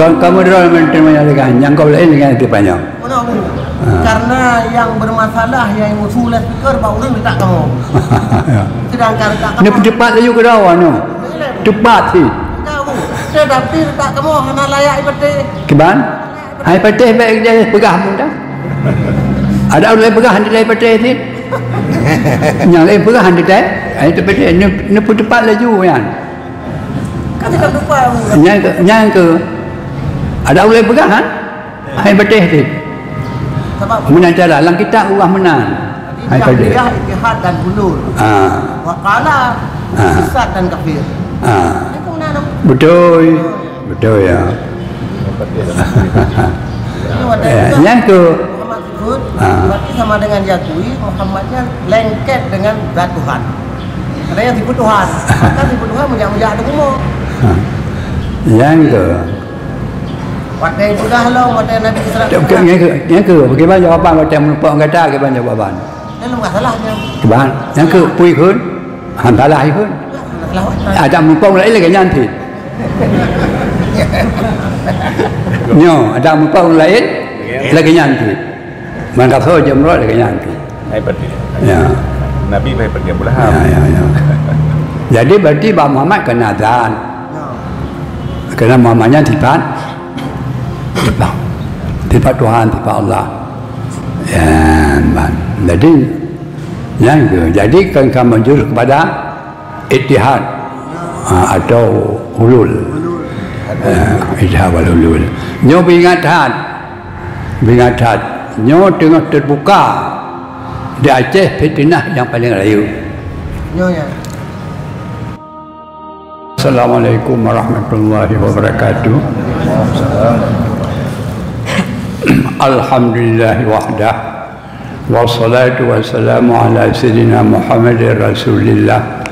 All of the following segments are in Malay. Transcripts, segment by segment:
kamu dah menerima yang kau lain dengan itu banyak. Karena yang bermasalah yang usul speaker baru minta kamu. Sedangkan tak kamu. Ini cepat saja ke dawan no. Cepat sih. Saya dapir tak kamu hana layak ibadah. Kiban? Hai patih baik dia pegah pun dah. Ada orang pegah handi lain patih ni. Yang lain pegah handi dah. Itu patih ni pun cepat laju kan. Kan tidak lupa. Yang ke ada orang pegah kan? Hai patih ni. Menang cara lang kita urang menang. Hai patih. Dia ittihad dan hulul. Waqala sesat dan kafir. Betul. Betul ya. Yang ke Muhammad sebut berarti sama dengan jatui Muhammadnya lengket dengan zat Tuhan. Ada yang disebut Tuhan, maka disebut Tuhan menjak-menjak ada umur. Yang ke Wadah sudah lo, wadah Nabi Israel. Yang ke bagaimana jawapan macam menumpang kata bagaimana jawapan? Ini masalahnya. Keban, yang ke pui kun, hantalah kun. Ada menumpang lain lagi nyanti. Nyo, ada menumpang lain lagi nyanti. Mantap saja merok lagi nyanti. Ya. Nabi baik pergi pula. Ya. Jadi berarti Pak Muhammad kena azan. Kerana Muhammadnya sifat Tuhan, sifat Allah. Ya, jadi yang jadi kan menjurus kepada ittihad atau hulul. Ittihad wal hulul. Nyo bingatan. Nyo tengah terbuka di Aceh fitnah yang paling layu. Nyo ya. Assalamualaikum warahmatullahi wabarakatuh. Alhamdulillah wahdah wassalatu wassalamu ala sayyidina Muhammadir Rasulillah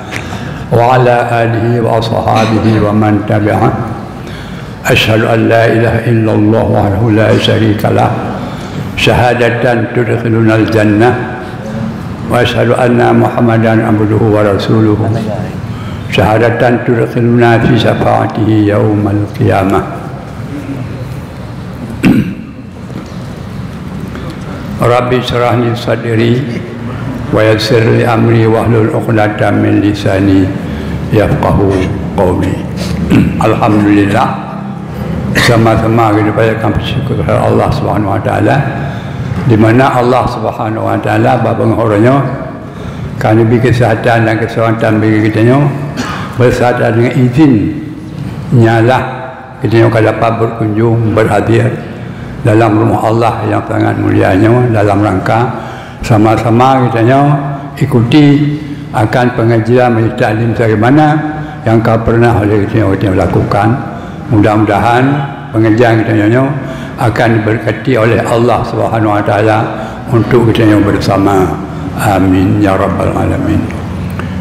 wa ala alihi wa ashabihi wa man tabi'ah. Asyhadu an la ilaha illallah wahdahu la syarika lah syahadatan tudkhiluna al-jannah wa asyhadu anna Muhammadan abduhu wa rasuluhu syahadatan tudkhiluna fi syafaatihi yaumal qiyamah. Rabbi syrah li sadri wa yassir li amri wahlul 'uqdatam min lisani yafqahu qawli. Alhamdulillah, sama-sama kita panjatkan bersyukur kepada Allah Subhanahu wa taala, di mana Allah Subhanahu wa taala bapa-bapa kami beri kesihatan dan keselamatan bagi kita bersama dengan izin nyalah kita dapat berkunjung berhadir dalam rumah Allah yang sangat mulianya, dalam rangka sama-sama kita ikuti akan pengajian majlis taklim sebagaimana yang kau pernah oleh kita lakukan. Mudah-mudahan pengajian kita akan diberkati oleh Allah Subhanahu wa taala untuk kita bersama. Amin ya rabbal alamin.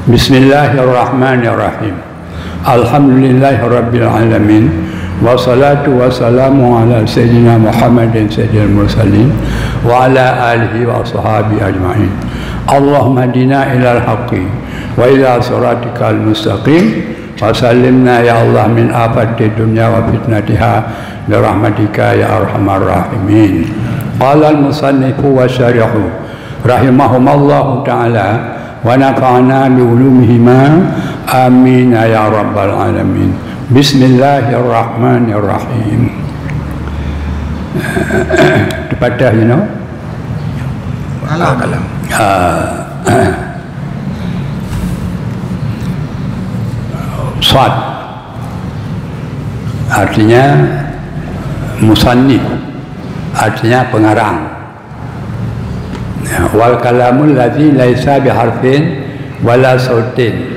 Bismillahirrahmanirrahim. Alhamdulillahirabbil alamin. Wassalatu wassalamu ala sayyidina Muhammadin sayyidil mursalin wa ala alihi wa ashabihi ajma'in. Allahumma hadina ilal haqqi wa ila siratikal mustaqim wa sallimna ya Allah min afati dunya wa fitnatiha bi rahmatika ya arhamar rahimin. Qala al-musannifu wa syarihu rahimahumallahu ta'ala wa nafa'ana bi ulumihima amin ya rabbal alamin. Bismillahirrahmanirrahim. Tepadah Kalam. Sad artinya musannif, artinya pengarang. Wal kalamul ladzi laisa biharfin wala sautin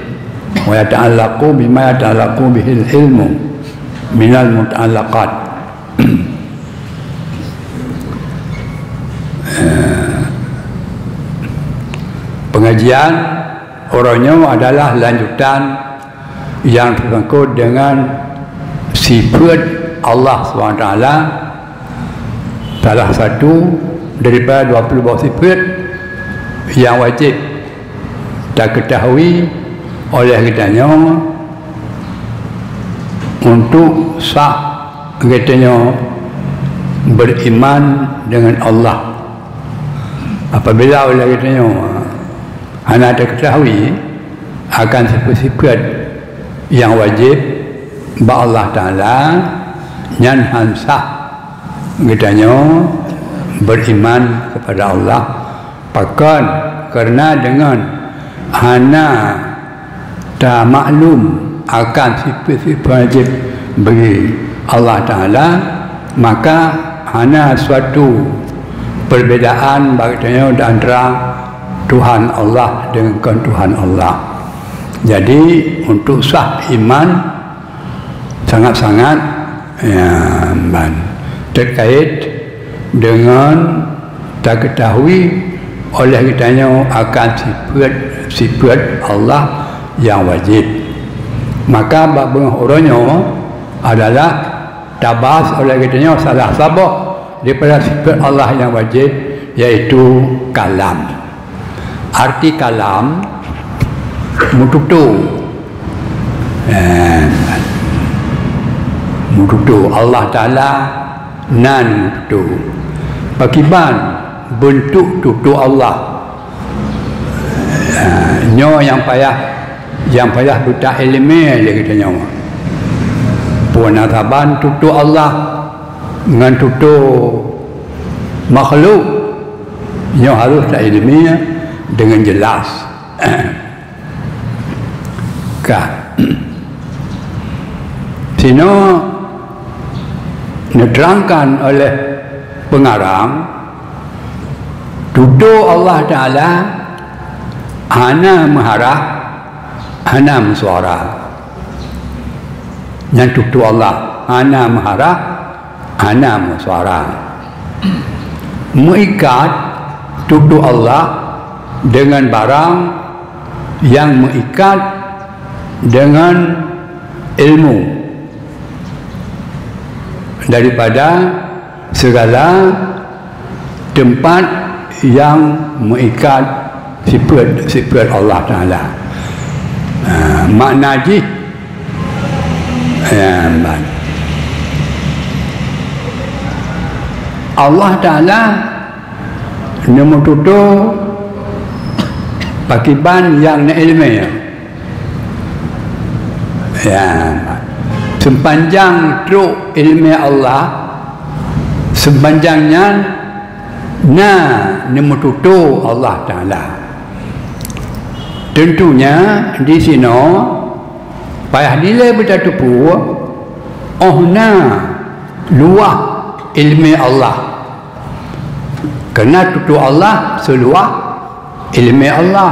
wa yata'allaqu bima yata'allaqu bihil ilmu minal muta'allaqat. Pengajian orangnya adalah lanjutan yang tersangkut dengan sifat Allah SWT. Salah satu daripada 20 buah sifat yang wajib tak ketahui oleh kitanya untuk sah katanya beriman dengan Allah. Apabila Allah katanya anda ada ketahui akan sifat-sifat yang wajib ba Allah Ta'ala nyan hansah katanya beriman kepada Allah pakan kerana dengan hana tak maklum akan sifat-sifat wajib bagi Allah Ta'ala, maka hana suatu perbezaan bagainya di antara Tuhan Allah dengan Tuhan Allah. Jadi untuk sah iman sangat-sangat terkait dengan tak ketahui oleh kitanya akan sifat Allah yang wajib. Maka babang orangnya adalah tabas oleh kitanya salah sabah daripada sifat Allah yang wajib, yaitu kalam. Arti kalam mututu Allah Ta'ala nan mututu pakiban bentuk tutu Allah nyo yang payah buta ilmiah dia kata nyawa puanasaban tutu Allah dengan tutu makhluk nyo harus tak ilmiah dengan jelas. Sino diterangkan oleh pengarang tutu Allah Ta'ala hana maharah hana musuara. Yang tutu Allah hana maharah hana musuara. Mengikat tutu Allah dengan barang yang mengikat dengan ilmu daripada segala tempat yang mengikat sifat Allah Ta'ala. Makna ji Allah Ta'ala nombor tutup pakiban yang ilmiah sepanjang truk ilmiah Allah sepanjangnya nombor tutup Allah Ta'ala. Tentunya di sini payah nilai bertatupu luah ilmiah Allah kerana tutup Allah seluah ilmiah Allah.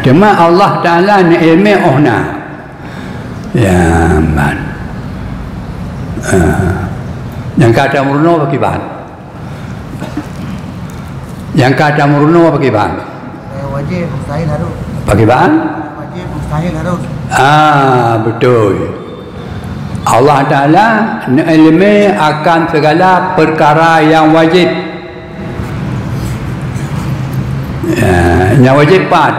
Cuma Allah Ta'ala ni ilmiah yang kata murno bagi bahan yang kata murno bagi bahan wajib mustahil harus bagi bahan wajib mustahil harus betul. Allah Ta'ala ilmi akan segala perkara yang wajib yang wajib pat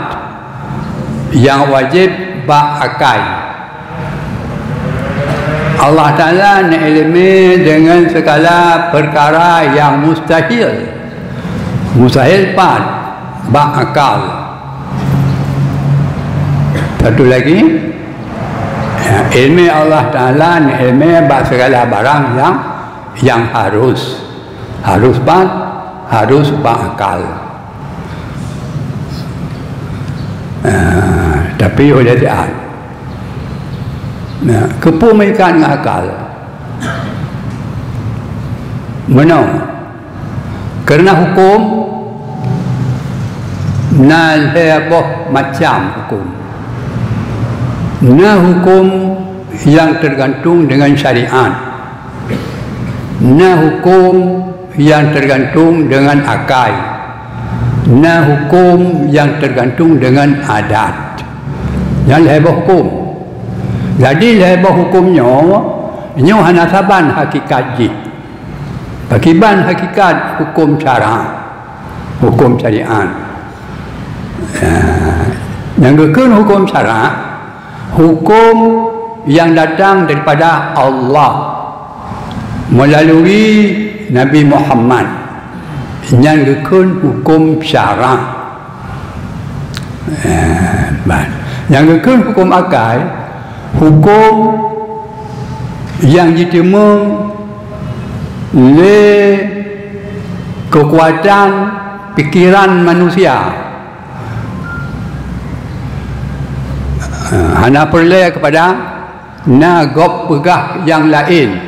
yang wajib ba'akai. Allah Ta'ala ilmi dengan segala perkara yang mustahil pat ba'akal. Satu lagi ilmi Allah Ta'ala ilmi bak segala barang yang harus pat harus ba'akal. Tapi oleh dia kepumikan dengan akal mana kerana hukum lebih macam hukum yang tergantung dengan syariat hukum yang tergantung dengan akal hukum yang tergantung dengan adat yang lebih hukum. Jadi lebih hukumnya nyo hana saban hakikat ji pakiban hakikat hukum syariat yang gekun hukum syariat hukum yang datang daripada Allah melalui Nabi Muhammad yang gekun hukum syarak, yang gekun hukum akal, hukum yang diterima oleh kekuatan pikiran manusia. Hana perlu kepada gop pegah yang lain.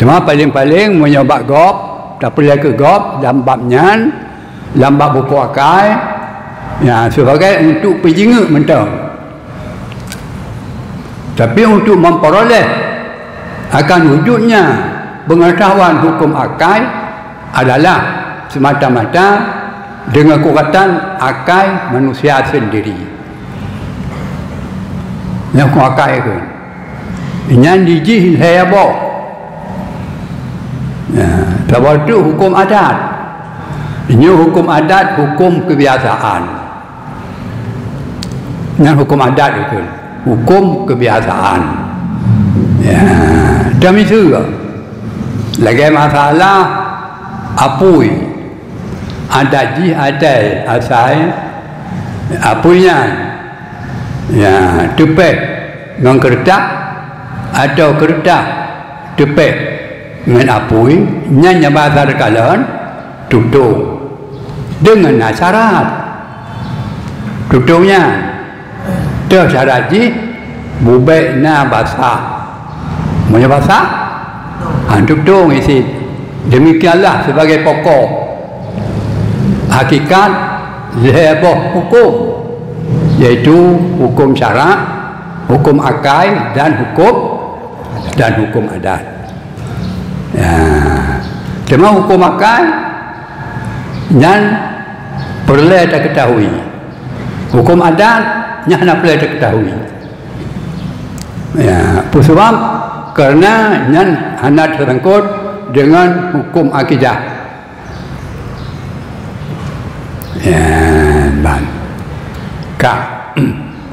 Cuma paling-paling menyebab gop, tak perlu ke gop dalam babnya, dalam bab buku akal, ya, sebagai untuk penjenguk mentang. Tapi untuk memperoleh akan wujudnya pengetahuan hukum akal adalah semata-mata dengan kekuatan akal manusia sendiri. Yang hukum akal itu yang dijih hayabok, sebab itu hukum adat. Ini hukum adat, hukum kebiasaan. Yang hukum adat itu hukum kebiasaan. Ya, demi juga lagi masalah apui ada ji ada asal apunya, ya, tepek dengan kertas atau kertas tepek dengan apui nyanyi bahasa kalian tutup dengan syarat tutupnya tersyarat ji bubek na basah punya basah tutup isi. Demikianlah sebagai pokok hakikat leboh hukum, yaitu hukum syarak, hukum akal dan hukum adat. Ya. Cuma hukum akal yang perlu kita ketahui, hukum adat yang perlu kita ketahui. Ya, sebab karena yang hendak terangkut dengan hukum akidah. Ya,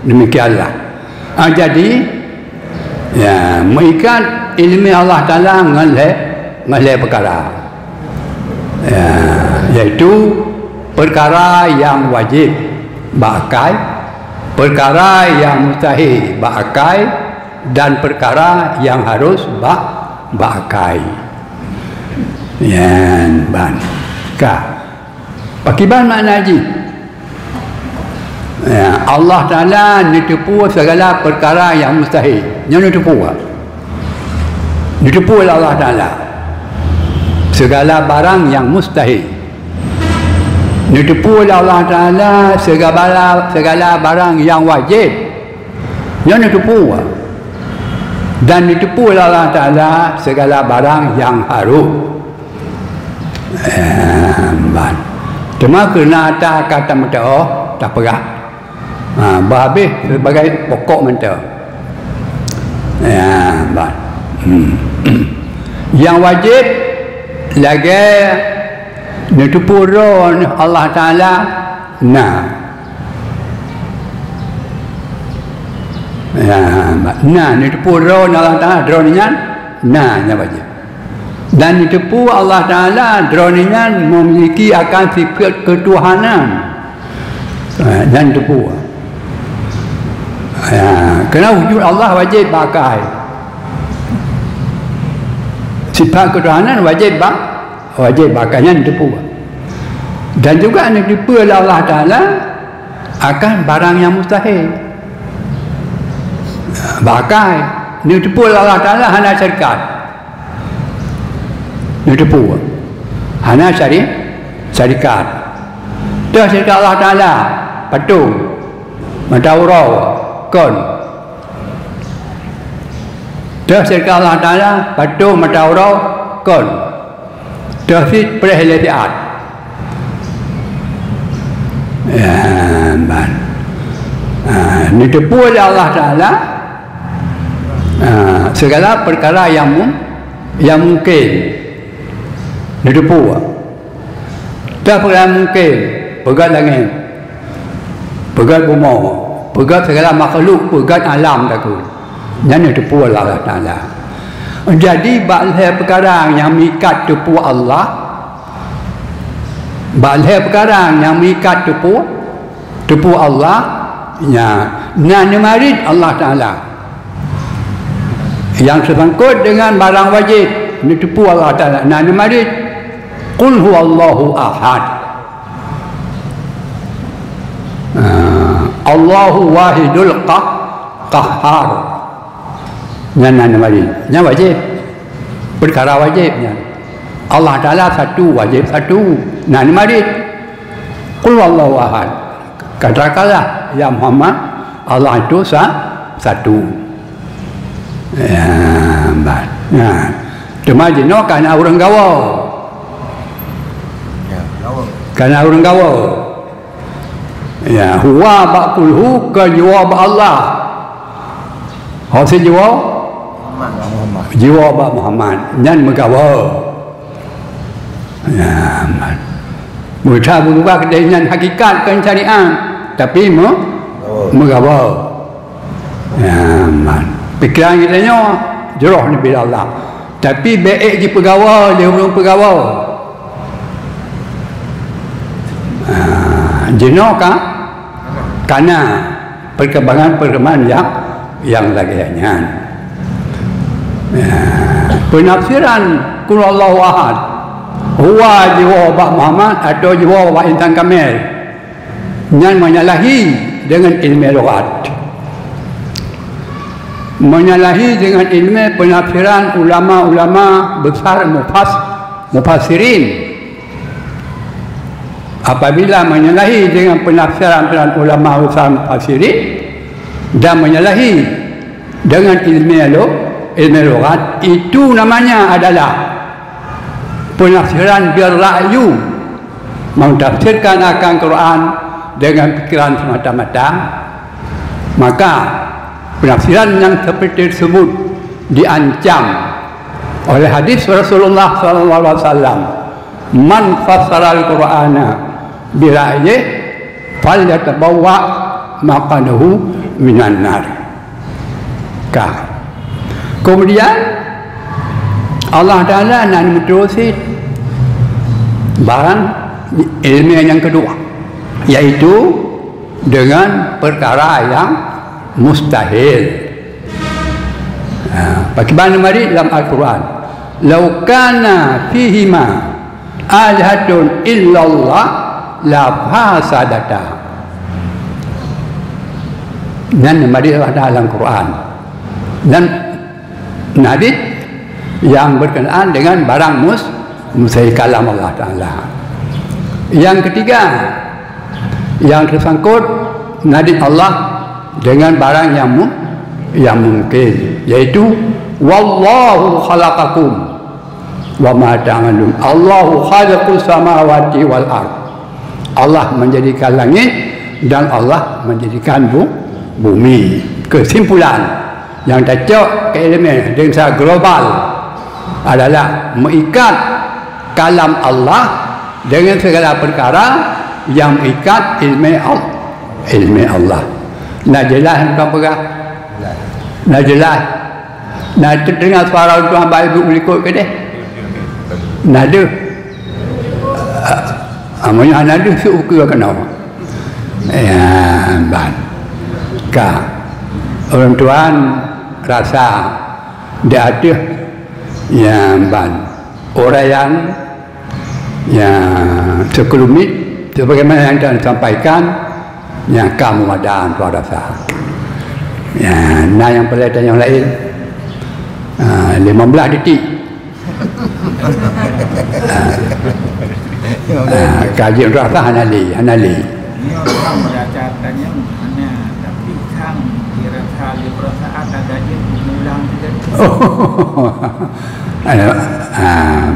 demikianlah. Jadi, ya, mengikat ilmu Allah Ta'ala mengalih perkara, ya, iaitu perkara yang wajib bakal, perkara yang mustahil bakal, dan perkara yang harus bakal. Ya, pakiban makna haji. Ya, Allah Ta'ala ditipu segala perkara yang mustahil. Yang ditipu, ditipu oleh Allah Ta'ala segala barang yang mustahil. Ditipu oleh Allah Ta'ala segala barang yang wajib. Yang ditipu. Dan ditipu oleh Allah Ta'ala segala barang yang harus. Cuma kerana tak kata mentah, tak perah. Berhabis sebagai pokok mentah. Ya, yang wajib lagi ditipu Allah Ta'ala. Ditipu Allah Ta'ala droninya yang wajib. Dan ditipu Allah Ta'ala droninya memiliki akan sifat ketuhanan. Dan ditipu. Kerana wujud Allah wajib pakai sifat ketuhanan, wajib pakai yang ditipu. Dan juga ditipu oleh Allah Ta'ala akan barang yang mustahil. Pakai ditipu oleh Allah Ta'ala hanya syarikat. Ditipu hanya syarikat. Dah syarikat Allah Ta'ala patung matawrau kon. Dah syarikat Allah Ta'ala patung matawrau kon. Dah sit perhelatiat. Ditipu oleh Allah Ta'ala segala perkara yang mungkin. Ditipu. Tak perkara mungkin. Pegat langit, pegat bumi, pegat segala makhluk, pegat alam takut. Yang ditipu oleh Allah Ta'ala. Jadi balai perkara yang mikat tepu Allah, balai perkara yang mikat tepu Allah, ya, nan marid Allah Taala. Yang tersangkut dengan barang wajib, ini tepu Allah Taala. Nan marid, qul huwallahu ahad. Allahu wahidul qahhar. Nan marid. Yang wajib. Perkara wajibnya. Allah Taala satu, wajib satu. Nan marid. Qul huwallahu ahad. Katakanlah ya Muhammad, Allah itu satu. Ya, baik. Nah, cuma jino karena orang gawa. Ya, Karena orang gawa. Ya, huwa ba'kulhu ke jawab Allah. Hasil jawab Muhammad. jiwa Pak Muhammad nyan megawa. Ya, man. Mereka berubah dengan hakikat syariat, tapi megawa. Ya, man. Pikiran kita nya jeroh ni bila Allah. Tapi baik di pegawai, dia belum pegawai. Jenokah? Karena perkembangan yang lagiannya. Penafsiran Qul Allahu Ahad, huwa jiwa Pak Muhammad atau jiwa Pak Intan Kamil yang menyalahi dengan ilmu lughat, menyalahi dengan ilmu penafsiran ulama-ulama besar mufassirin. Apabila menyalahi dengan penafsiran ulama besar mufassirin dan menyalahi dengan ilmu lughat, itu namanya adalah penafsiran berra'yu, mentafsirkan akan Quran dengan pikiran semata-mata. Maka penafsiran yang seperti tersebut diancam oleh hadis Rasulullah SAW. Man fassara al-Qur'ana bira'yih falyatabawwa maqadahu minan nar. Kemudian Allah Ta'ala nak menerusi barang ilmiah yang kedua, iaitu dengan perkara yang mustahil. Bagaimana mari dalam Al-Quran, "Lau kana fihima alihatun illallah la fasadata." Dan mari dalam Quran dan nadid yang berkenaan dengan barang mustahil kalam Allah Ta'ala. Yang ketiga, yang tersangkut nadid Allah dengan barang yang mungkin, yaitu wallahu khalaqakum wa ma ta'malun. Allahu khalaqus samawati wal ard. Allah menjadikan langit dan Allah menjadikan bumi. Kesimpulan yang cocok ke elemen dengan secara global adalah mengikat kalam Allah dengan segala perkara yang mengikat ilmu Allah. Nak jelas tuan pegang? Nak jelas? Nak dengar suara tuan baik ibu berikut ke dia? Nak ada? Amalnya nak ada suka kena. Ya, ban. Orang tuan rasa dia ada yang orang yang sekelumit sebagaimana yang Tuan sampaikan, yang kamu ada tuan rasa ya, nah yang pelatihan yang lain 15 detik kajian rasa hanali ini orang belajarkannya mana tapi kan kira-kira di perasaan ada yang mengulang juga.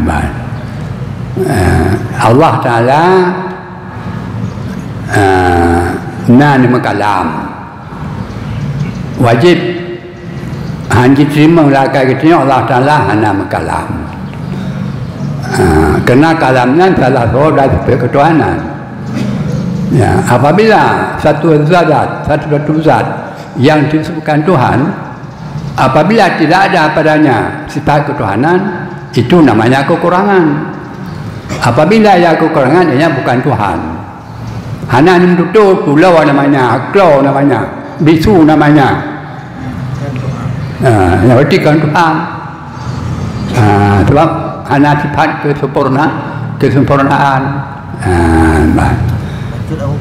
Baik. Allah Ta'ala nan makalam wajib hanya terima lakai kita Allah Ta'ala hana makalam. Kerana kalamnya salah satu dari ketuhanan. Ya, apabila satu zat yang disebutkan Tuhan Apabila tidak ada padanya sifat ketuhanan, itu namanya kekurangan. Apabila ada kekurangan, ia bukan Tuhan. Hana ni betul pulau namanya, aklau namanya, bisu namanya. Yang berarti kan Tuhan. Sebab hana sifat kesempurnaan. Maksud aku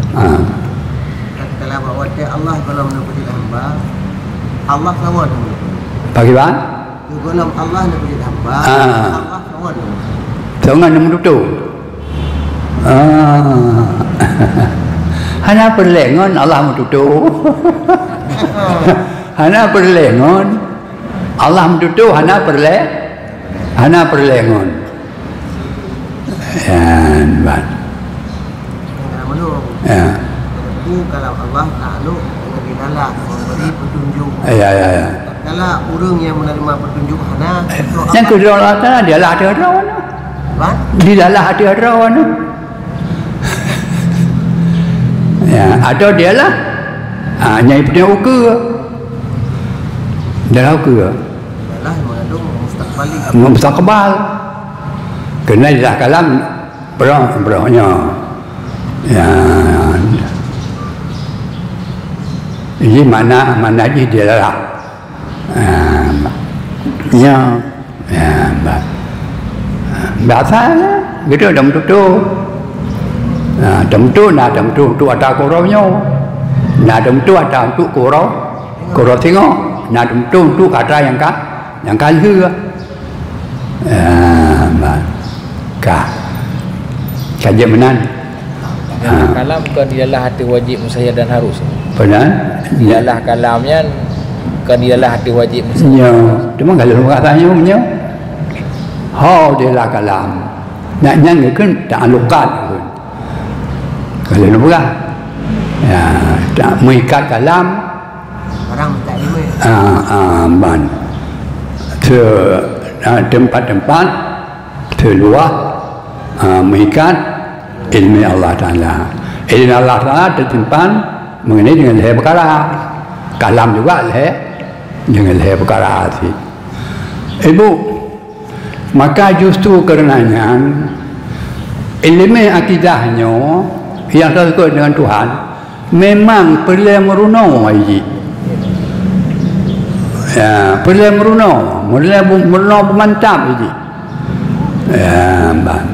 kalau bahawa Allah kalau menuju hamba, Allah sama dengan Bagaimana? golong Allah menuju hamba, Allah sama dengan Jangan nombor tu. Hana perlengon Allah menutup. Hana perlengon Allah menutup. Hana perlengon. Ya. Itu kalau Allah takluk dengan dilalah memberi petunjuk. Ya. Kalau orang yang menerima petunjuk hana Yang kedua Allah Ta'ala dia lah ada rawan. Dia lah ada rawan. Ya, ada dia lah. Nyai punya uka. Dia lah uka. Adalah mengandung mustaqbali. Mustaqbal. Kena dia kalam berahnya. Ya. Ini mana dia lah. Ya. Biasa gitu dam tu. Dam tu ada korongnya. Dam tu ada untuk korong tengok. Dam tu ada yang kan hư. Saja menan. Kalam bukan ialah hati wajib musayyad dan harus. Benar? Ialah kalamnya kan ialah hati wajib musayyad. Ya, cuma kalau katanya punya dia lah kalam. Nak nyanyi kan tak alukat pun. Kalau nak bukan. Ya, tak mengikat kalam. Orang tak lima. Ban. Tempat-tempat terluar mengikat ilmu Allah Ta'ala. Ilmu Allah Ta'ala tersimpan mengenai dengan leher perkara. Kalam juga leher dengan leher perkara. Ibu, maka justru karenanya ilmu akidahnya yang terkait dengan Tuhan memang perlu meruno lagi. Ya, perlu meruno bermantap lagi. Ya, bang.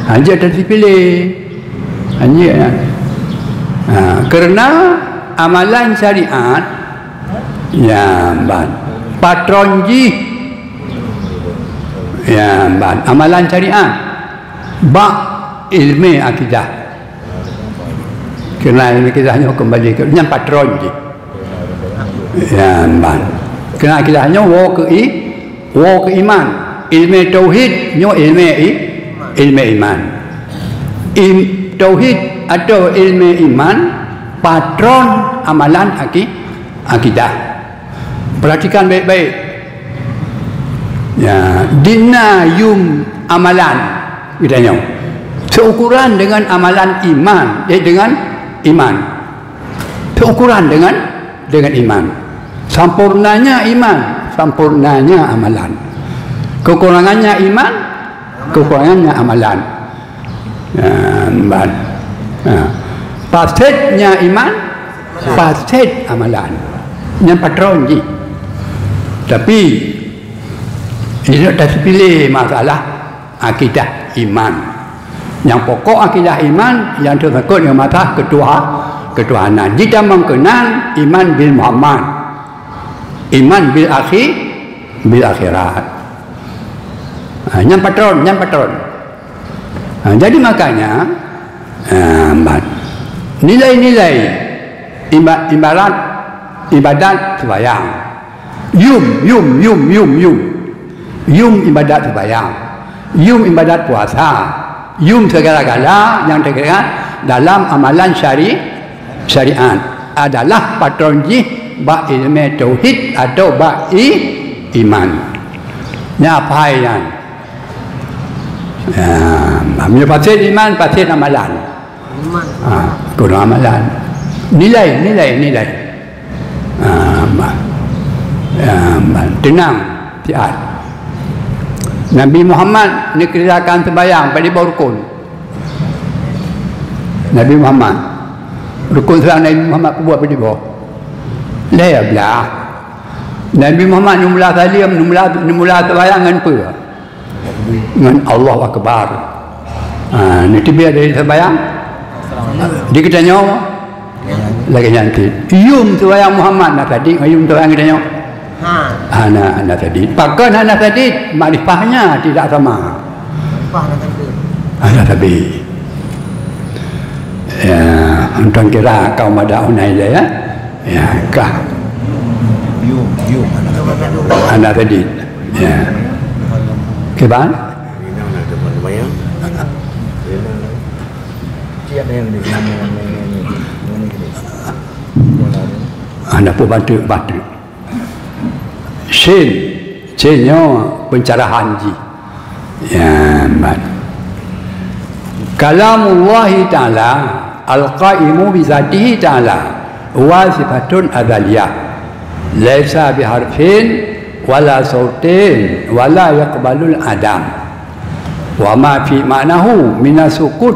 Hanya terpilih. Hanya kerana amalan syariat ya, bang. Patronji ya, bang. Amalan syariat bak ilmu akidah. Kerana ilmu akidahnya kembali ke yang patronji. Ya, bang. Kerana akidahnya wo ke iman. Ilmu tauhid nyo ilmu iman. Tauhid atau ilmu iman patron amalan akidah. Perhatikan baik-baik. Ya, dinayum amalan katanya. Seukuran dengan amalan iman, dengan iman. Seukuran dengan iman. Sampurnanya iman, sampurnanya amalan. Kekurangannya iman, kekurangannya amalan. Fasidnya iman, fasid amalan. Yang patron je. Tapi ini dah pilih masalah akidah iman. Yang pokok akidah iman yang tersangkut dengan masalah ketuhanan. Jika mengenal iman bil Muhammad, iman bil akhirat. Yang patron. Jadi makanya nilai-nilai ibadat sembahyang. Yum ibadat sembahyang. Yum ibadat puasa. Yum segala-gala yang terkait dalam amalan syariat adalah patronji ba ilmu tauhid atau ba iman. Apa yang ambil pasir iman, pasir amalan. Kurang amalan. Nilai. Tenang tiat. Nabi Muhammad ni kerjakan sembahyang pada bawah rukun. Nabi Muhammad rukun serang Nabi Muhammad buat pada bawah. Lah belah. Nabi Muhammad mula salim, mula sembahyang dengan apa? Dengan Allahu Akbar. Ni tiba dari sembahyang. Dia kita nyawa lagi nanti. Yum sembahyang Muhammad nak tadi, yum sembahyang kita nyawa. Anak tadi. Pakai anak tadi makrifahnya tidak sama. Anak tadi. Ya, untuk kira kaum ada unai ya. Ya, kah. Anak tadi. Ya. Keban? Anak pun bantu. Sinnya pencerahan ji. Ya, man. Kalamullah Ta'ala al-qaimu bi zatihi ta'ala wa sifatun adzaliyah laisa biharfin wala sautin wala yaqbalul adam wa ma fi ma'nahu minasukut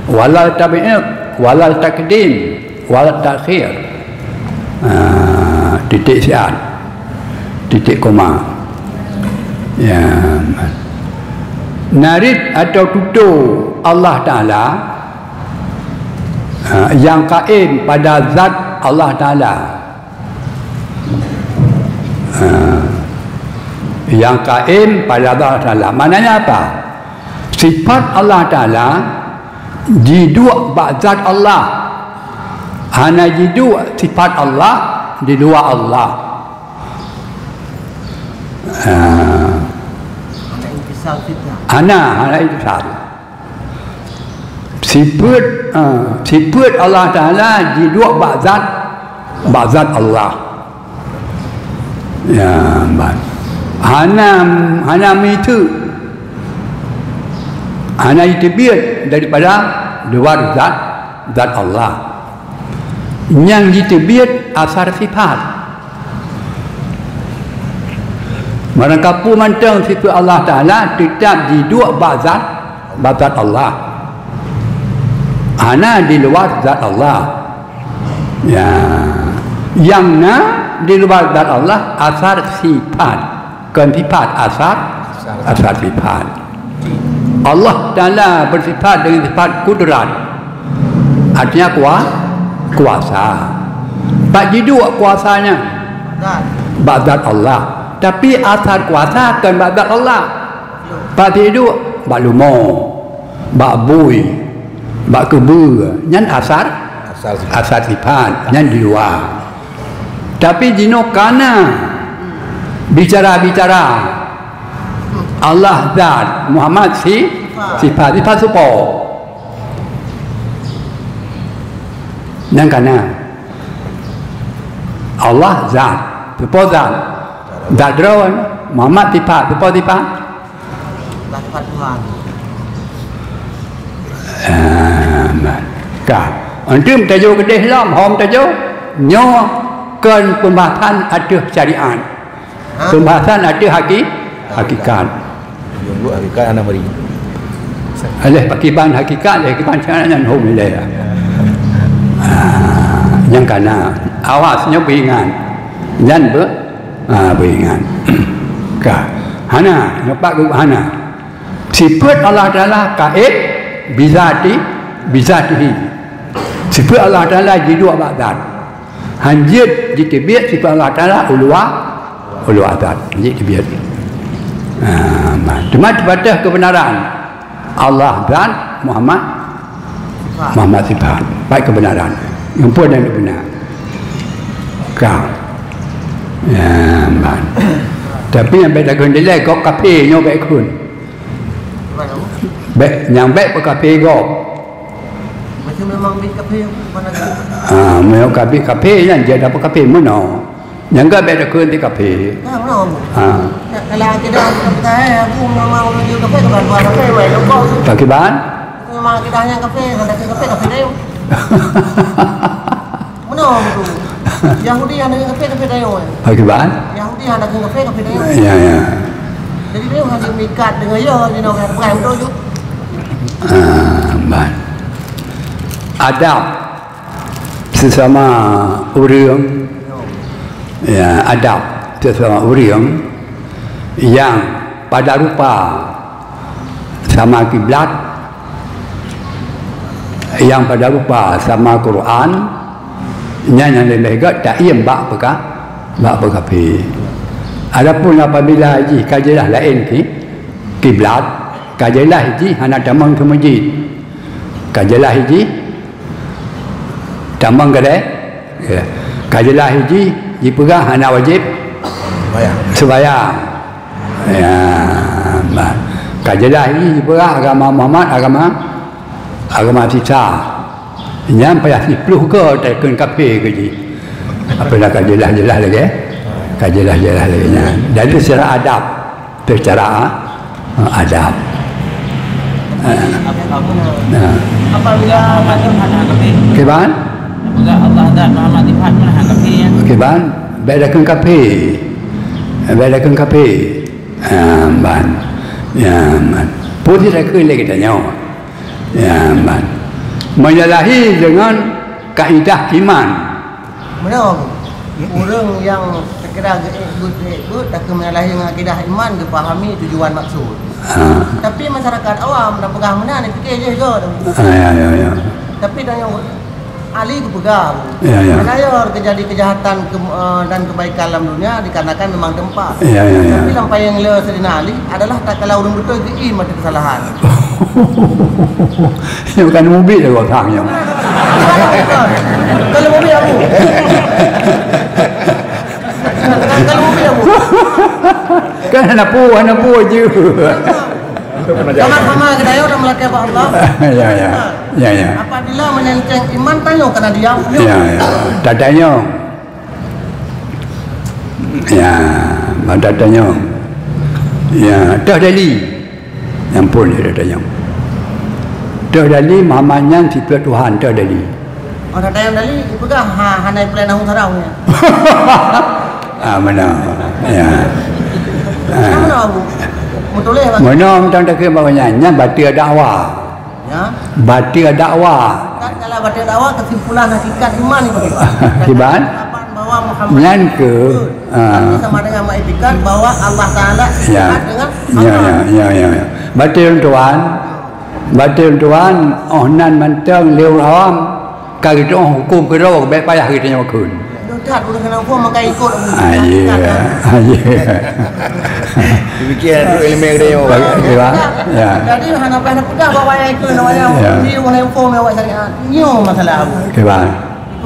wala tabi'id wala takdim wala takhir. Titik siat, titik koma. Ya, narid atau tutur Allah Ta'ala yang kaim pada zat Allah Ta'ala, yang kaim pada zat Allah Ta'ala. Maknanya apa? Sifat Allah Ta'ala jiduk zat Allah, hanya jiduk sifat Allah di luar Allah. Hana itu satu. Sifat Allah Ta'ala di dua bazat Allah. Ya, hana itu biar daripada luar zat Allah. Yang ditebiat asar sifat. Mereka pun mantang sifat Allah Ta'ala tetap di dua bazat Allah. Hana di luar zat Allah. Ya. Yang di luar zat Allah asar sifat. Bukan sifat asar sifat. Allah Ta'ala bersifat dengan sifat kudrat. Artinya kuasa. Tak jiduk kuasanya bazat Allah. Tapi asal kuasa kan bazat Allah. Pak hidup bak lumo, bak bui, bak kebu, nyan asal sifat, nyan di luar. Tapi jino kana bicara Allah zat, Muhammad sifat supo. Nyan kana Allah zat, supo zat. Tak drawn Muhammad sifat Tuhan. Kah antum tajuk kedih lam hom tajuk nyo kan pembahasan ada syariat. Pembahasan ada hakikat. Jumbo hakikat ana mari. Alih pakiban hakikat syariat yang hom ile. Yang kana awasnya beringan. Yan beringan. Kah hana nampak ke hana sifat Allah Ta'ala kaib bizatihi. Sifat Allah Ta'ala di dua bazat. Hanjit ditebiat sifat Allah Ta'ala ulua zat. Hanjit ditebiat. Cuma pada kebenaran Allah zat, Muhammad sifat. Baik kebenaran yang pun dan benar. Kah ya, tapi yang baik lagu ni lah kau kafe nyo baik kun. Baik yang baik per kafe kau. Macam memang baik kafe mana tu? Memang kafe yang dia dapat kafe mana? Yang enggak baik lagu di kafe. Mana? Kalau kita aku memang dia kafe tu kan kafe baik kau. Pakai bahan? Memang kita hanya kafe, kalau kafe dia. Mana tu? Yahudi yang dengan kafe Dayo. Akibat? Yahudi yang dengan kafe Dayo. Ya, ya. Jadi dia hanya mikat dengan ya, dia nak pegang betul tu. Baik. Adab sesama orang, ya, adab sesama orang yang pada rupa sama kiblat, yang pada rupa sama Quran, yang lebih tak ia bak perkah. Adapun apabila haji kajilah lain kiblat, kajilah haji hana damang ke masjid, kajilah haji damang ke deh, kajilah haji dipegang hana wajib sembahyang. Ya, kajilah haji dipegang agama Muhammad, agama sisa. Yang payah 10 ke tekun kafe ke ji. Apalah kajilah jelas lagi. Kajilah jelas lagi. Jadi secara adab, secara adab. Apabila macam hana kafe. Keban? Apabila Allah dan Muhammad Tuhan hana kafe ya. Keban? Bedakan kafe. Bedakan kafe. Ban. Ya, ban. Putih dah ke lagi tanya. Ya, ban. Menyalahi dengan kaidah iman. Benar. Orang yang sekadar ikut tak menyalahi dengan kaidah iman, dia fahami tujuan maksud. Tapi masyarakat awam dah pegang mana ni fikir je ke. Ya. Tapi dah yang ahli ke pegang. Ya. Layar terjadi kejahatan dan kebaikan dalam dunia dikarenakan memang tempat. Ya. Tapi lampai yang le sedina ahli adalah tak kalau orang betul ke mati kesalahan. Ini bukan mobil dah orangnya. Kalau mobil aku. Kalau mobil aku. Kan anak buah je. Sama-sama kita yo dah melakai Allah. Ya. Apabila menyelesaikan iman tanya kena diam. Ya. Dadanya. Ya, dadanya. Ya, dah dali. Yang pun dia dadanya. Dah dali Muhammadnya sifat Tuhan dah dali. Oh, dadanya dali pegang hanai plan hang saraunya. Mana? Ya. Mana Abu? Betul ya, Pak? Mana tentang tak bawanya batia dakwah. Ya. Batia dakwah. Kan kalau batia dakwah kesimpulan hakikat iman ni Pak. Kiban? Bahwa Muhammad Nyan ke sama dengan mengetikan bahwa Allah Taala ya. dengan Ya. Batil tuan nan mantang leu ram kali tu hukum ke ro baik payah kita nyawa kun. Dekat udah kena hukum maka ikut. Ya. Demikian elemen dia. Ya. Jadi hana payah pegang bawa yang itu namanya dia oleh hukum yang syariat. Nyo masalah. Kiban?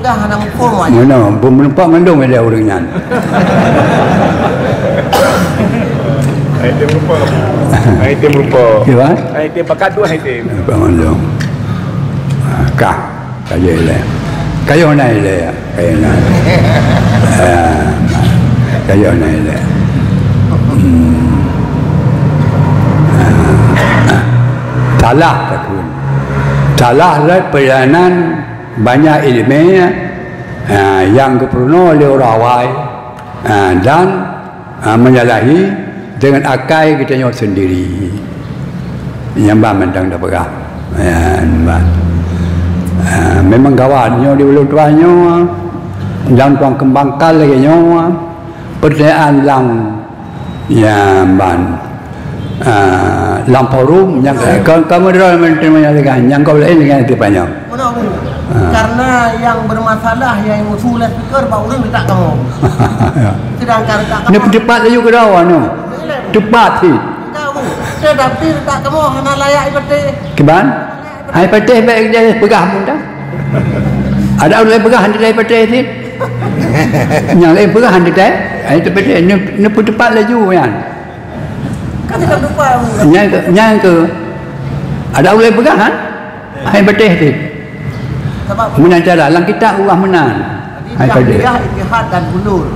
Pegang hana hukum aja. Mana berempat mendung dia orangnya. Item rupa. Kiban? Item pakat dua item. Mendung. Kah? Kayo ile. Kayo na ile. Kayo na ile. Salah takun. Salah lah pelayanan banyak ilmiah yang kepenuh oleh orang awal dan menyalahi dengan akal kita nyawa sendiri. Nyambang mentang dah pegang. Memang gawatnya di ulu tuanya dan tuang kembangkan lagi nyawa percayaan lang yang ban lamporum yang kamu dah menyatakan yang kau lain dengan itu banyak. Karena yang bermasalah yang usul fikir pak orang tak kamu. Sedangkan tak kamu. Ini cepat laju ke dawan no. Cepat sih. Tetapi tak kamu hana layak ibadah. Kiban? Hai patih baik dia pegang pun dah. Ada orang lain pegang dia patih sih. Yang lain pegang dia. Itu patih ni pun cepat laju kan. Kan tidak lupa. Yang ke ada orang lain pegang kan? Hai patih sih. Sebab menang cara dalam kita Allah menang. Hai patih. Ittihad dan hulul.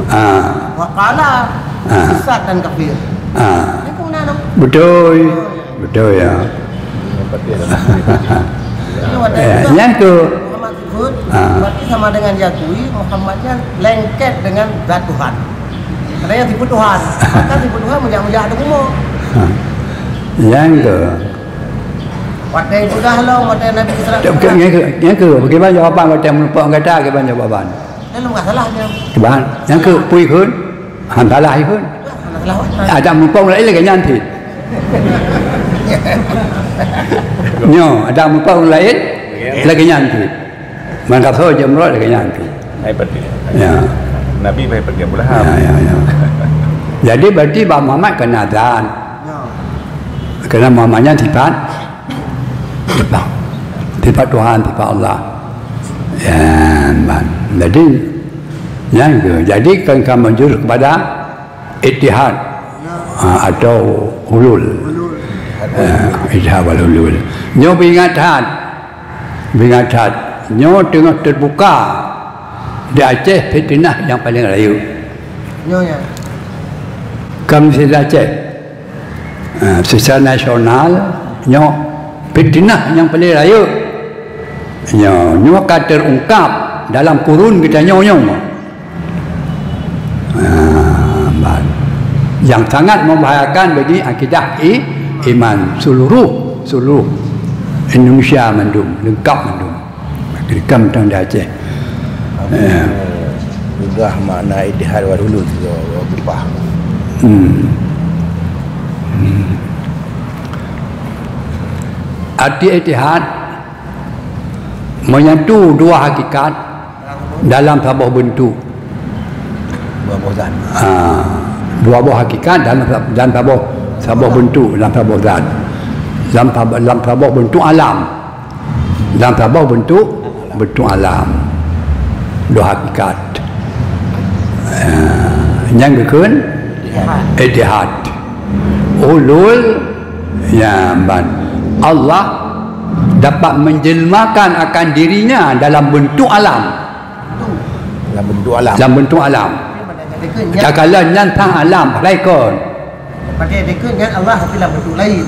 Waqala sesat dan kafir. Ini pun mana? Betul ya. Yang ke tersebut berarti sama dengan diakui Muhammadnya lengket dengan zat Tuhan. Ada yang tipu Tuhan, maka tipu Tuhan menjak ada umur. Yang ke Watai sudah lo, watai Nabi Isra. Yang ke bagaimana jawapan watai melupa orang kata bagaimana jawapan? Lalu enggak salahnya. Cuba yang ke pui kun, hantalah kun. Salah watai. Ada melupa orang lain lagi nyanti. Nyo, ada melupa orang lain lagi nyanti. Maka saja merot lagi nyanti. Hebat dia. Ya. Nabi hebat dia pula. Ya. Jadi berarti Pak Muhammad kena azan. Kerana Muhammadnya sifat Tuhan, sifat Allah. Ya, jadi kan menjurus kepada ittihad atau hulul. Ittihad wal hulul. Nyo ingat nyo tengah terbuka di Aceh fitnah yang paling raya. Nyonya. Kami sudah Aceh secara nasional nyo fitnah yang paling raya. Nyo akan terungkap dalam kurun kita nyo. Yang sangat membahayakan bagi akidah iman seluruh Indonesia mendung, lengkap mendung. Dekam tang di Aceh. Sudah makna ittihad wal hulul juga faham. Arti ittihad menyatu dua hakikat dalam sebuah bentuk. Dua buah hakikat dalam sebuah bentuk, dalam sebuah zat, dalam sebuah bentuk alam, dalam sebuah bentuk alam, dua hakikat. Yang kedua ittihad, ulul Allah dapat menjelmakan akan dirinya dalam bentuk alam. Dalam bentuk alam. Kalau nyantang alam lain. Pakai dekat Allah tapi dalam bentuk lain.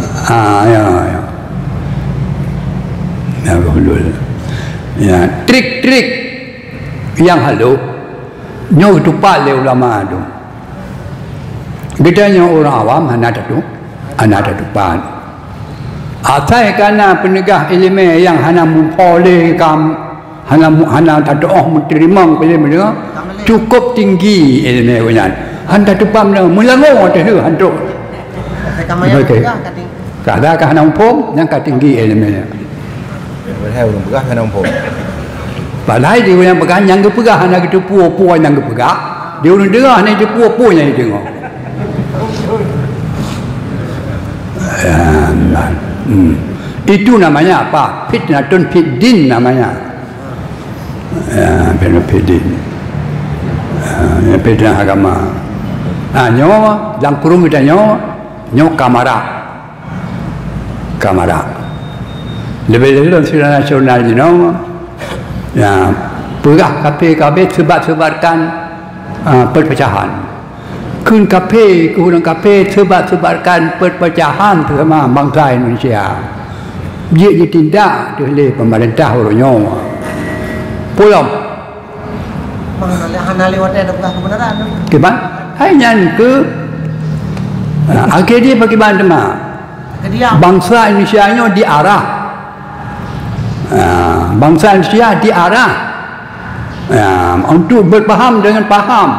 Ya ulul. Ya, trik-trik yang halus nyo tupak le ulama tu. Bedanya orang awam hana ada tupan. Asal kerana penegak ilmu yang hana mempolehkan hana tak doa menerima ilmu cukup tinggi ilmu nya. Handa tupan melango ada tu hantu. Kada ka hana umpom yang ka tinggi ilmu nya. Berhai orang pegah hana umpom. Padahal dia yang pegang yang kepegah hana kita puan yang kepegah. Dia orang dengar hana dia puan yang dia dengar. Itu namanya apa? Fitnatun fiddin namanya. Fitnatun fitnah agama. Nyo dalam kurung kita nyo kamara. Lebih secara nasional pegah kafe sebarkan perpecahan. Kun kafe sebarkan perpecahan bersama bangsa Indonesia. Dia ditindak oleh pemerintah orangnya. Pulang. Hana lewat ada kebenaran. Gimana? Hanya ke akhirnya bagaimana? Bangsa Indonesia nya diarah. Bangsa Indonesia diarah untuk berfaham dengan faham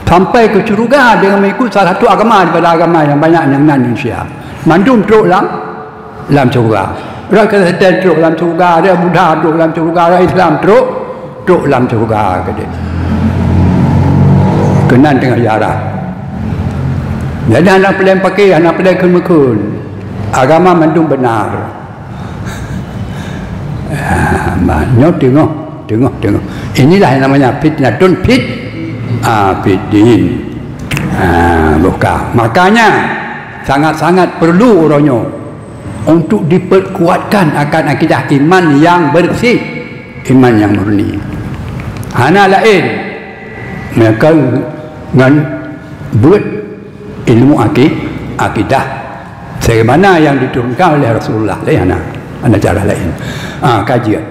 sampai ke syurga dengan mengikut salah satu agama daripada agama yang banyak yang Indonesia. Mandum teruk dalam syurga. Rakyat Kristen teruk dalam syurga, ada Buddha teruk dalam syurga, ada Islam teruk dalam syurga. Kenan dengan sejarah. Jadi anak pelayan pakai, anak pelayan kun. Agama mandum benar. Tengok. Inilah yang namanya fitnatun fiddin. Bukan. Makanya sangat-sangat perlu orangnya untuk diperkuatkan akan akidah iman yang bersih, iman yang murni. Hana lain mereka dengan buat ilmu akidah sebagaimana yang diturunkan oleh Rasulullah lain. Ada cara lain. Kajian.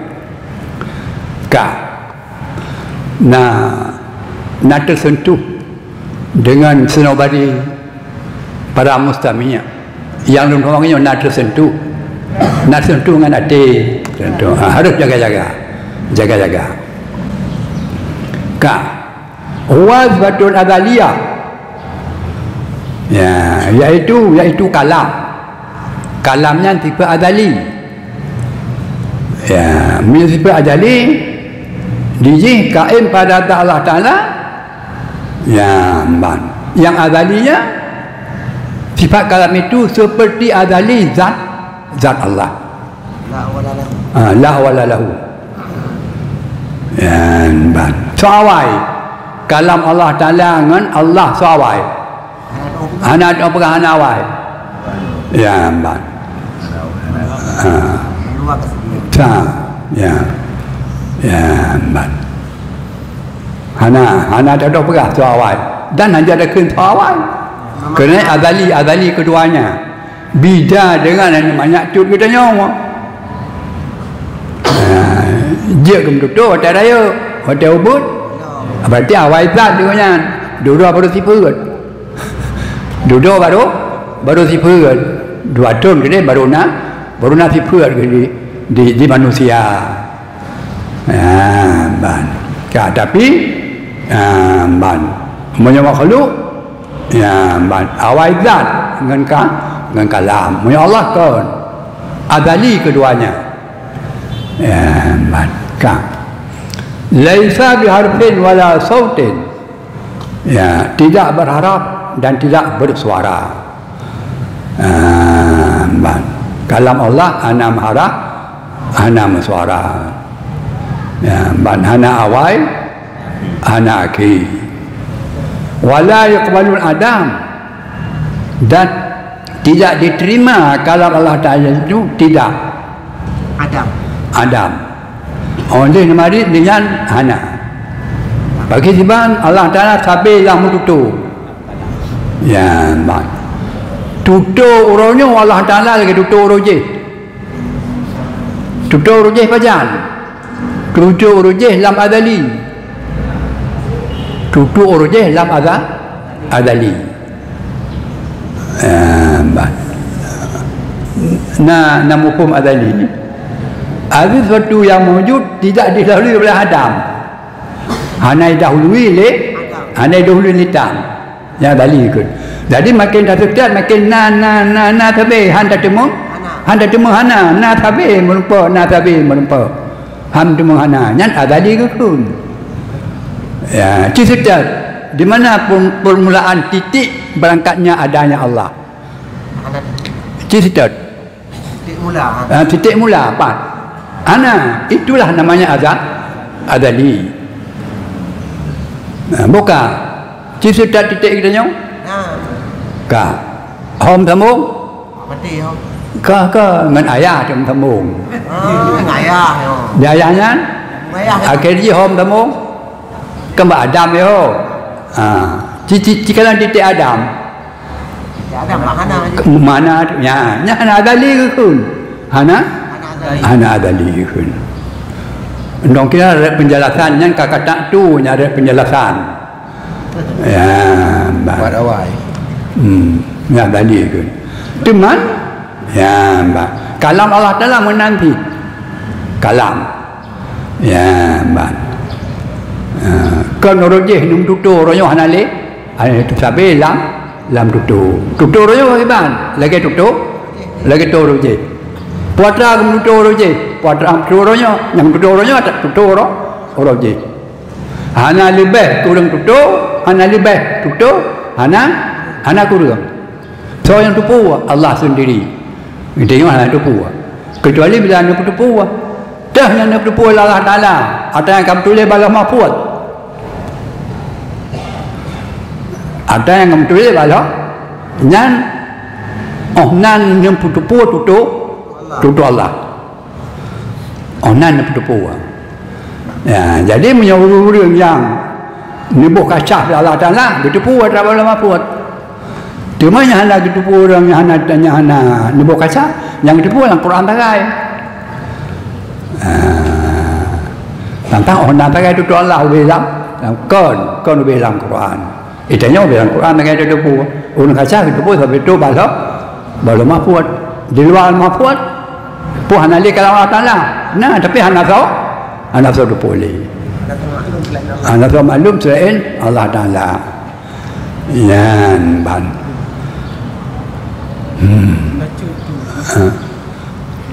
Nak tersentuh dengan senobari para mustami'nya yang orangnya nak tersentuh dengan hati tentu harus jaga-jaga wazifatul adaliyah yaitu kalamnya tipe adali tipe adali dijih kain pada Allah Ta'ala yang adalinya sifat kalam itu seperti adali zat Allah la wala lahu soawai kalam Allah Ta'ala dengan Allah soawai anak apa hanawai Hana tak ada perah soawai dan hanya ada kena soawai kerana adali keduanya bida dengan banyak tu kita nyawa dia kemudian hotel raya hotel ubud berarti awal zat dengannya dua baru sifat dua baru sifat dua tahun ke dia baru nak sifat di manusia tapi punya makhluk awal zat dengan kalam punya Allah kan adali keduanya laisa biharfin wala sautin tidak berharap dan tidak bersuara kalam Allah ana maharap ana bersuara hana awal hana akhir wala yuqbalul adam dan tidak diterima kalam Allah Ta'ala itu tidak Adam oleh mari dengan hana bagi sebab Allah Ta'ala sabilah mututu tutup urangnya Allah Ta'ala lagi tutup urujih pajan tutup urujih lam adali tutup urujih lam adali na hukum adali ada sesuatu yang wujud tidak didahului oleh Adam hanya didahului oleh Adam yang adali ikut jadi makin tak sekian makin na tabi handa temu hana na tabi melumpa ham temu hana yang adali ikut cerita di mana permulaan titik berangkatnya adanya Allah cerita titik mula apa itulah namanya adali bukan cerita titik kita nyong hom tamung dengan ayah tamung ayahnya akhirnya hom tamung kembali Adam jika titik Adam mana adali ke kun hana adali kun dong kira ada penjelasannya kata tu ada penjelasan buat awal adali kun cuman kalam Allah Ta'ala menanti kalam kan orojeh nung tutur royo hanale tu sabe lam tutur royo iban lagi tutur roje puatra kum tutur roje puatra tutur royo yang tutur royo tak tutur roje hana lebih kurang tutur hana lebih tutur hana kurang so yang tupu Allah sendiri dia hana tupu kecuali bila hana tupu dah yang tupu Allah Ta'ala ada yang kamu tulis balas mahfud ada yang kamu tulis balas nan yang tupu tutu Allah nan yang tupu jadi punya urang yang nibuh kacah Allah Ta'ala tupu ada balas mahfud di mana hana tupu orang yang hana nibuh kacah yang tupu yang Quran tagai tentang orang tak itu Allah bilang kon bilang Quran itanya bilang Quran tak ada tu orang kaca itu pun sampai tu balu mahfud di luar mahfud pun hanali kalau Allah Taala nah tapi anak tahu tu boleh anak tahu maklum selain Allah Taala yan ban baca tu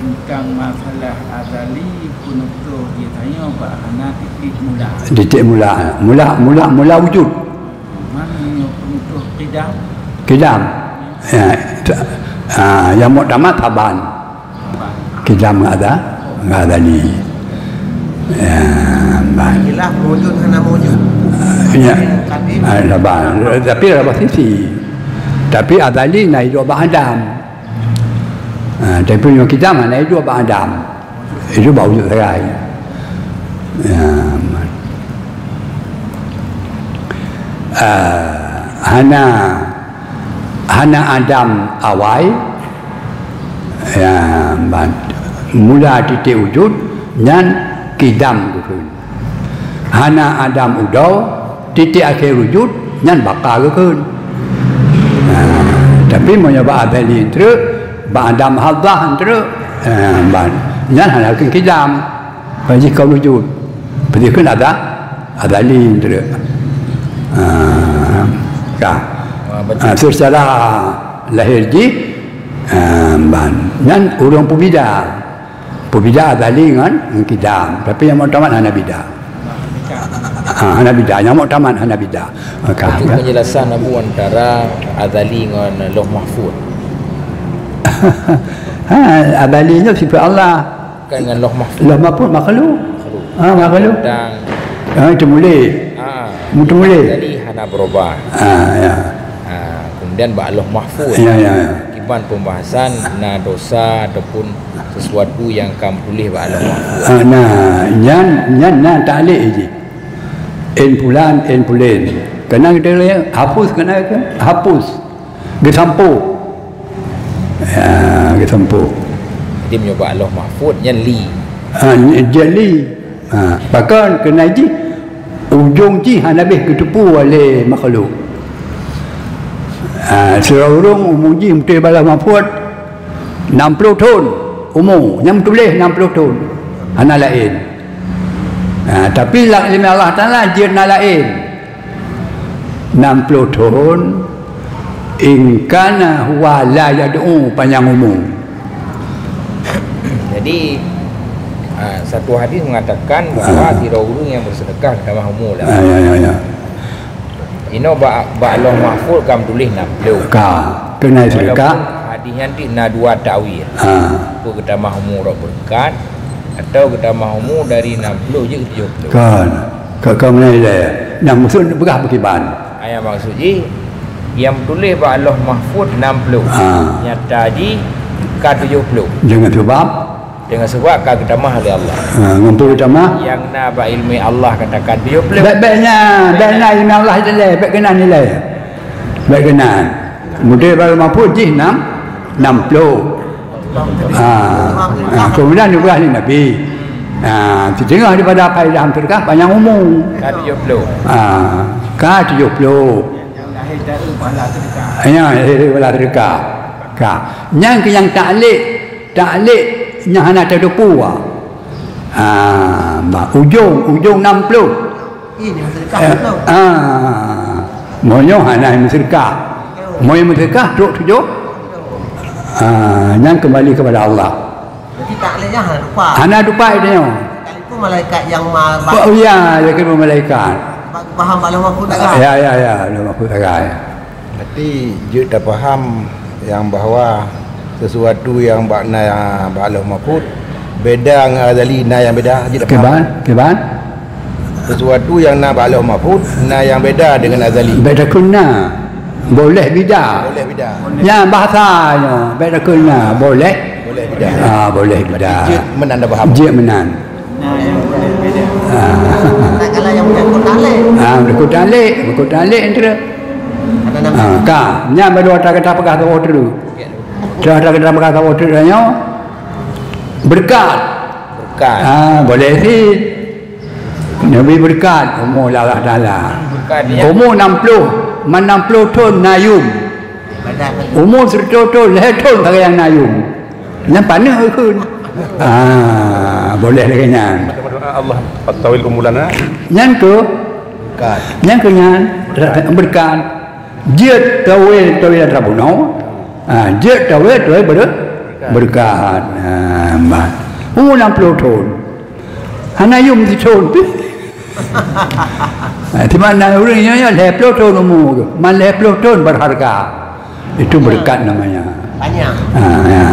tentang masalah azali kunutuh dia tanya Pak Hana titik mula wujud mana yang kunutuh kidam ya yang muktamad taban kidam enggak ada ni ya Ilah mewujud hana mewujud. ya taban tapi ada sisi tapi azali naik dua Adam tapi yang kidam naik dua Adam itu baru wujud serai ya hana Adam awal ya mula titik wujud dan kidam dukun hana Adam udau titik akhir wujud dan bakal dukun tapi menyoba abali terus Adam hadah terus dan hana kidam bagi kau wujud betul ada adali terus secara lahir di dan orang pubida adali kan kidam tapi yang muktamad hana bidah hana bidah yang muktamad hana bidah itu penjelasan Abu antara azali dengan Lauh Mahfuz adali itu sifat Allah kan dengan Lauh Mahfuz makhluk makhluk itu boleh itu boleh jadi hana berubah ya kemudian Lauh Mahfuz ya kiban pembahasan dosa ataupun sesuatu yang kamu tulis Lauh Mahfuz nyan ta'liq je en pulan kena kita lihat hapus kena ke hapus gesampu gesampu dia mencoba Lauh Mahfuz yang jeli bahkan kena ji ujung ji habis ketupu oleh makhluk seorang umum ji mesti Lauh Mahfuz 60 tahun umur yang tulis 60 tahun hana lain tapi ilmu Allah Ta'ala dia lain 60 tahun ingkana huwa la yad'u panjang umur jadi satu hadis mengatakan bahawa tidak orang yang bersedekah tambah umur lah ini Lauh Mahfuz kamu tulis 60 kena sedekah hadis nanti dua ta'wil apa kita mahmur berkat atau kita mahmur dari 60 je ke 70 kan kau menilai nak maksud berapa kiban ayat maksud je yang tulis Lauh Mahfuz 60 nyata je ke 70 dengan sebab kau kita mah oleh Allah ngumpul kita mah yang nak ilmu Allah katakan 70 baik-baiknya ilmu Allah itu baik kena nilai baik kena kemudian Lauh Mahfuz je 60 kemudian juga ahli Nabi setengah daripada apa yang terkah panjang umur K 70 yang lahir terkah yang ta'liq yang hana terdepu ujung 60 ini sedekah tu moyo hana sedekah moyo sedekah duk 7 yang kembali kepada Allah. Jadi takliknya hana dupa itu. Itu malaikat yang oh ya, dia kira malaikat. Faham Lauh Mahfuz tak? Ya, Lauh Mahfuz tak. Berarti dia dah faham yang bahawa sesuatu yang makna Lauh Mahfuz beda dengan azali yang beda je dah faham. Keban? Sesuatu yang Lauh Mahfuz yang beda dengan azali. Beda kena. Boleh bida. Ya bahasanya beda kena boleh bida. Boleh bida. Jid menan dah faham. Jid menan. Kalau yang menyangkut ta'liq. Berkut ta'liq antara. Nya baru kata pegah tu dulu. Dah kata pegah tu berkat. Boleh sih. Nabi berkat umur Allah Ta'ala. Berkat dia. Umur 60, 60 tahun nayum. Umur 100 tahun, tahun tak yang nayum. Yang panas ke? Boleh lagi nyan. Allah tawil umulana. Nyan ke? Nyan ke nyan berkat. Dia tawil rabunau. Dia tawil berkat. Umur 60 tahun. Hanayum di tahun tu. Di mana orangnya 60 tahun umur tu. 60 tahun berharga. Itu berkat namanya. Panjang. Ya.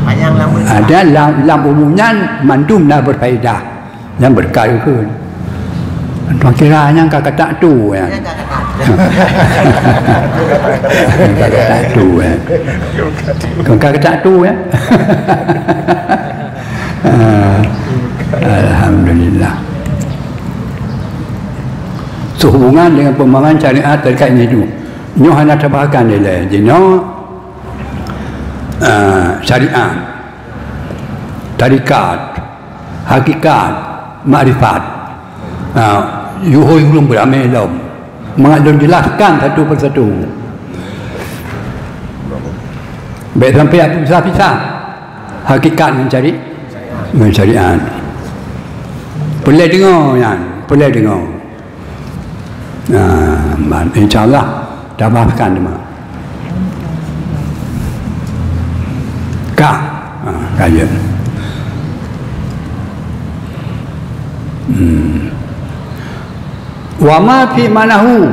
Panjang lama. Ada lam umumnya mandum dah berfaedah. Yang berkat itu. Tuan kiranya kata tu ya. Kata tu ya. Kata tu ya. Alhamdulillah. Sehubungan dengan pemahaman syariat terkait itu. Nyo hanya terbahkan dia jino syariat, tarikat, hakikat, makrifat. Yuhoi belum beramai lom. Mengalun jelaskan satu persatu. Baik sampai apa pisah-pisah. Hakikat mencari syariat. Boleh dengar kan? Boleh dengar. InsyaAllah dah maafkan dia. Kaya. Wa ma fi manahu.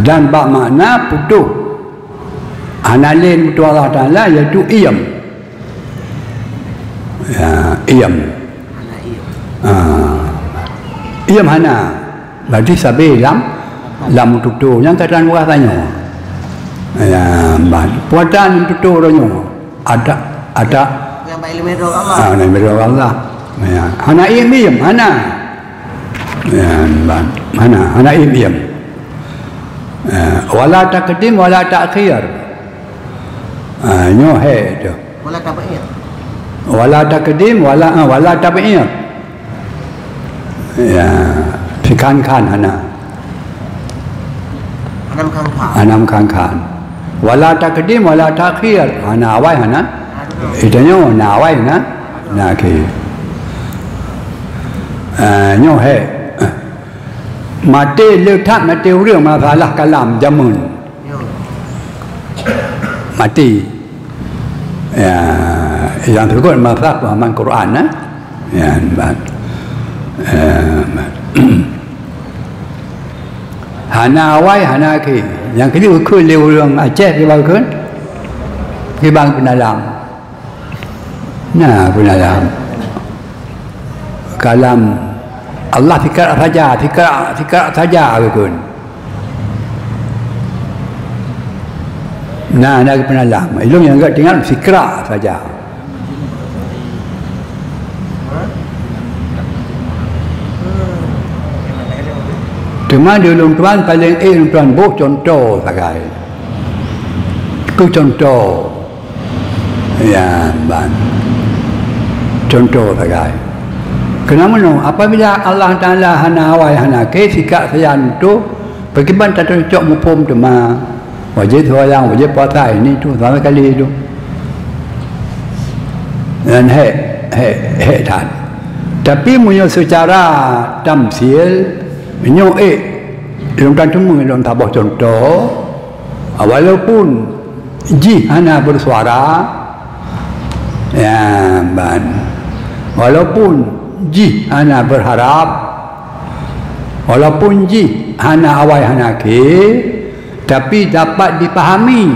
Dan bak makna putus. Analin betul Allah Ta'ala iaitu iyam. Iyam. Iyam hana. Berarti sabi lam tutu yang kadang orang tanya. Puatan tutu orangnya ada Yang baik ilmu Allah. Ilmu Allah. Hana iyam hana. Hana iyam. Wala taqdim wala ta'khir. Nyo he tu. Wala tabi'iyah. Wala taqdim wala tabi'iyah. Ya, fikan hana. Anam kan. Wala taqdim wala ta'khir. Hana awai hana. Itu nyo na awai na ke. Nyo he. Mati letak mati urang masalah kalam jamun. Mati. Yang terkut masalah pemahaman Quran hana awai hana ke. Yang kedua ke le urang Aceh ke bang kan? Ke bang penalam. Penalam. Kalam Allah fikir saja betul. Nak penalam. Ilmu yang enggak tinggal fikir saja. Cuma dulu tuan paling tuan buat contoh sagai. Ku contoh. Ya, ban. Contoh sagai. Kenapa no? Apabila Allah Ta'ala hana awai hana ke sikap saya itu bagaimana tak cocok mupum tu mah wajib seorang wajib puasa ini tu sama kali itu dan tak tapi punya secara tamsil punya dalam tantumu dalam tabah contoh walaupun hana bersuara ya ban walaupun hana berharap walaupun hana awai hana ke tapi dapat dipahami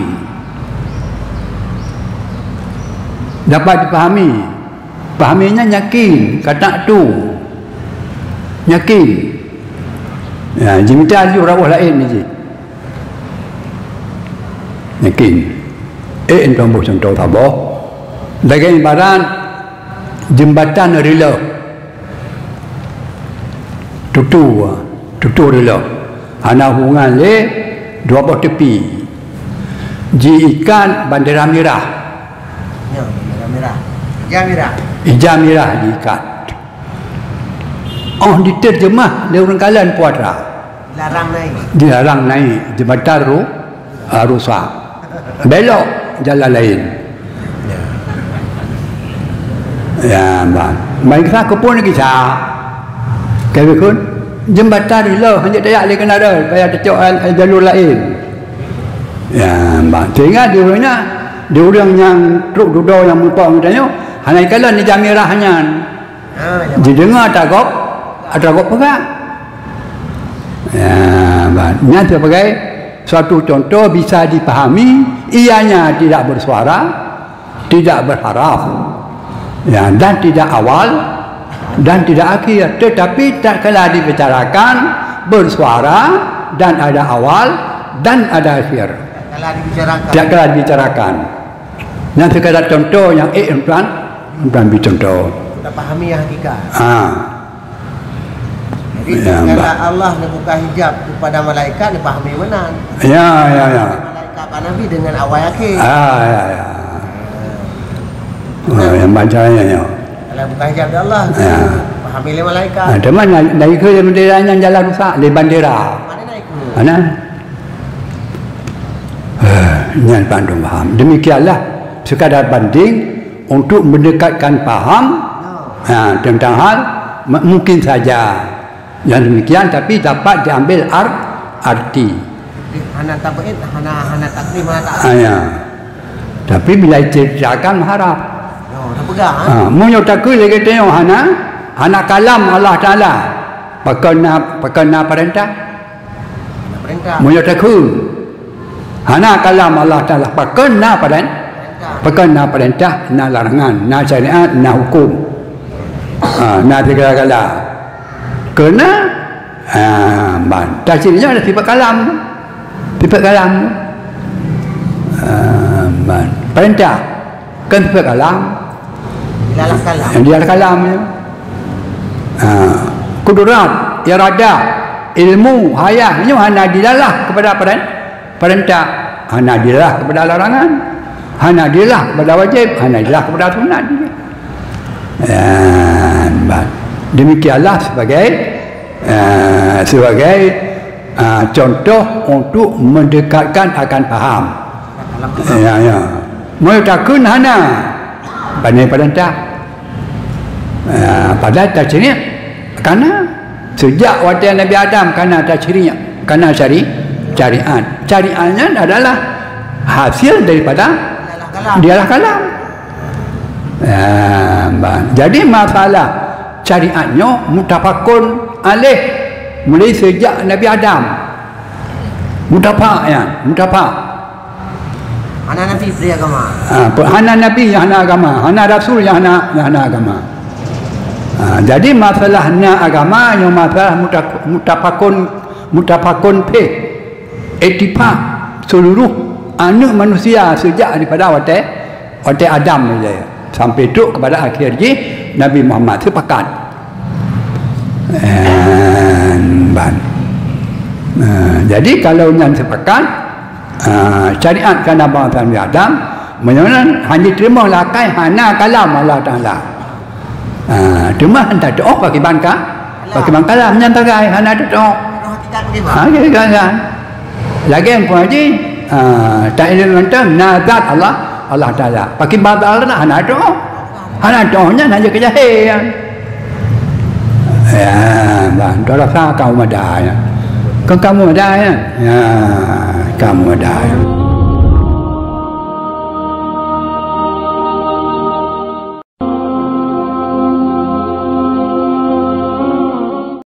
pahaminya yakin kata tu yakin jimita ju rawah lain ni yakin entong buat contoh tabah bagian baran jembatan rela tutu rela hana hubungan le dua belah tepi ikan bandera merah bandera merah ijam merah diikat Oh diterjemah di orang kalan puatra. Dilarang naik jembatan rusak. Belok jalan lain. Ya, bang. Baik saya pun lagi sah. Kalau kun jembatan ni lah hanya dayak le kena ada, payah tecok jalur lain. Ya, bang. Sehingga dia orang yang truk duduk yang muka katanya, hanai kalan ni jamirah hanya. Didengar takok, pegang. Ya, bang. Ini sebagai suatu contoh bisa dipahami, ianya tidak bersuara, tidak berharap. Ya, dan tidak awal dan tidak akhir, tetapi tak kala dibicarakan bersuara dan ada awal dan ada akhir. Tak kala dibicarakan. Yang sekadar contoh yang tuan beri contoh. Kita pahami yang hakikat. Jadi ya, kalau Allah membuka hijab kepada malaikat, dipahami mana? Ya. Malaikat Pak Nabi dengan awal akhir. Ya. Yang bacanya ya. Kalau bukan hijab Allah, pahami oleh malaikat. Ada mana naik ke bendera yang jalan rusak le bandera. Mana naik ke? Mana? Yang pandang faham. Demikianlah sekadar banding untuk mendekatkan faham tentang hal mungkin saja yang demikian, tapi dapat diambil arti. Hana tabaid, hana takdim, hana ta'am. Ya. Tapi bila diceritakan harap. Dah pegang. Munyo takui lagi tengok hana kalam Allah Taala. Pakana perintah. Munyo takui. Hana kalam Allah Taala. Pakana perintah, na larangan, na syariat, na hukum. Na segala-gala. Kena tafsirnya ada sifat kalam. Perintah kan sifat kalam. Dialah kalam. Kudurat, irada, ilmu, hayah ini hana dilalah kepada perintah, hana dilalah kepada larangan, hana dilalah kepada wajib, hana dilalah kepada sunat. Demikianlah sebagai contoh untuk mendekatkan akan faham. Ya. Mau takun hana pandai perintah. Padahal tak ciri. Karena sejak waktu Nabi Adam karena tak cirinya, karena syariat. Syariatnya adalah hasil daripada dialah kalam. Jadi masalah syariatnya mutafakun alaih mulai sejak Nabi Adam. Mutafak. Hana Nabi beri agama. Hana Nabi yang hana agama, hana Rasul yang hana agama. Jadi masalah hana agama yang masalah mutafakun pe etifak seluruh anak manusia sejak daripada waktu Adam sampai duduk kepada akhirnya Nabi Muhammad sepakat. Jadi kalau yang sepakat syariat kerana bangsa Nabi Adam menyebabkan hanya terima lakai hana kalam Allah Ta'ala. Terima hantar doa bagi bangka kalam menyantarai hana doa. Kan lagi yang pun haji tak ilmu tentang nazat Allah Ta'ala bagi bangsa Allah hana doanya hanya kejahian. Dah rasa kamu ada ya. Kamu ada ya. Kamu ada.